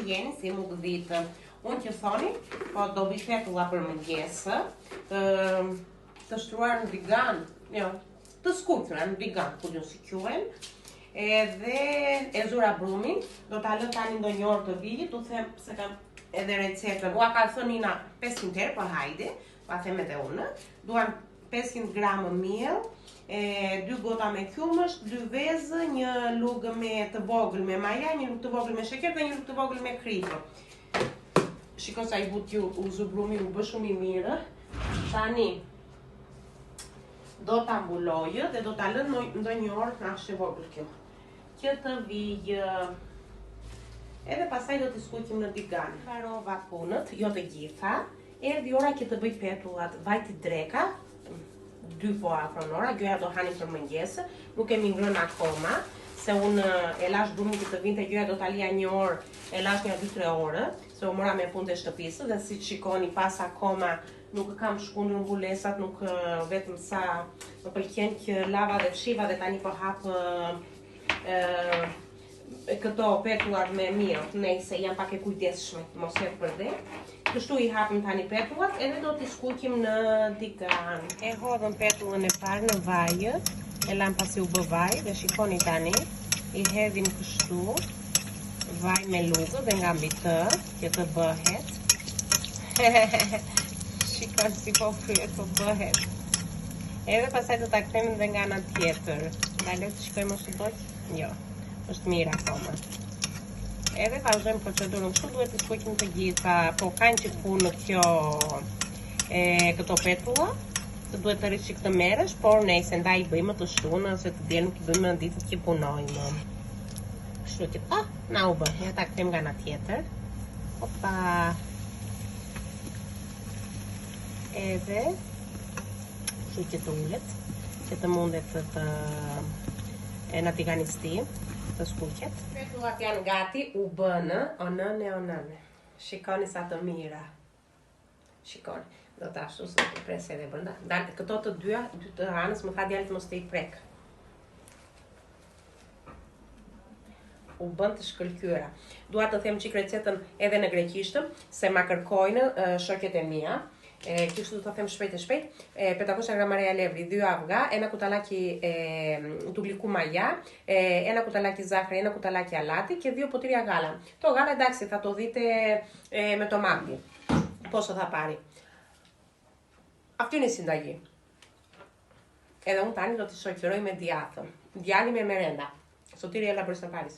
jeni, si mu gëdhitë. Unë që thoni, po do bi fetulla për mëngjesë, të shtruar në vegan, jo, të skuqura në vegan, ku si quhen. Edhe e zura brumin, do ta lë tani ndonjë orë të vijit, u them se kam edhe recetën. Ua ka thënë Nina 500 herë, po hajde, pa them edhe unë. Duan 500 gramë miell, 2 gota me qumësht, 2 vezë, një lugë të vogël me maja, një lugë të vogël me sheqer dhe një lugë të vogël me kripë. Shiko sa i but ju u zubrumi, u bë shumë i mirë. Tani do ta mbulojë dhe do ta lë ndonjë orë në ashtë e vogël kjo. Që të vijë. Edhe pasaj do t'i skuqim në tigan. Mbarova punët, jo të gjitha. Erdhi ora që të bëj petullat, vajti dreka, 2 po afron ora, gjoja do hani për mëngjesë, nuk kemi ngrënë akoma, se unë e lash brumin që të vinte, gjoja do t'a lija 1 orë, e lash një 2-3 orë, se u mora me punë të shtëpisë, dhe si shikoni pas akoma nuk kam shkundur mbulesat, nuk vetëm sa më pëlqen që lava dhe fshiva dhe tani po hapë këto petullat me mirë, nejse jam pak e kujdesshme, mos jetë për dhe. Kështu i hapim tani petullat, edhe do t'i skuqim në tigan. E hodhëm petullën e parë në vaj, e lam pasi u bë vaj, dhe shikoni tani, i hedhim kështu, vaj me lugë dhe nga mbi të, që të bëhet. Shikoni si po kryet, po bëhet. Edhe pasaj do t'a kthejmë dhe nga ana tjetër. Ndale të shikojmë ose doq? Jo. Është mirë akoma. Edhe vazhdojmë procedurën, kështu duhet të skuqim të gjitha, po kanë që punë këto petulla, të duhet të rritë që këtë merësh, por nejse nda i bëjmë të shtunë, ose të dje nuk i bëjmë në ditët që punojmë. Kështu që, na u bë, ja ta këtem nga nga tjetër. Opa. Edhe, kështu që të ullet, që të mundet në tiganisti. Të skuqet. Petullat janë gati, u bënë, o nëne. Shikoni sa të mira. Shikoni, do të ashtu se të presë edhe brenda. Këto të dy të anës më tha djalit mos të i prek. U bën të shkëlqyera. Dua të them qik recetën edhe në greqishtëm, se ma kërkojnë shoqet e mia. Kështu do të them shpejt e shpejt, 500 grammareja levri, 2 avga, 1 kutalaki tugliku maja, 1 kutalaki zahri, 1 kutalaki alati και 2 ποτήρια γάλα. Το γάλα εντάξει θα το δείτε με το μάτι πόσο θα πάρει. Αυτή είναι η συνταγή. Εδώ μου τάνει το τη σοκυρώ με διάθο. Διάλειμμα με μερέντα. Σωτήρι έλα μπορείς να πάρεις.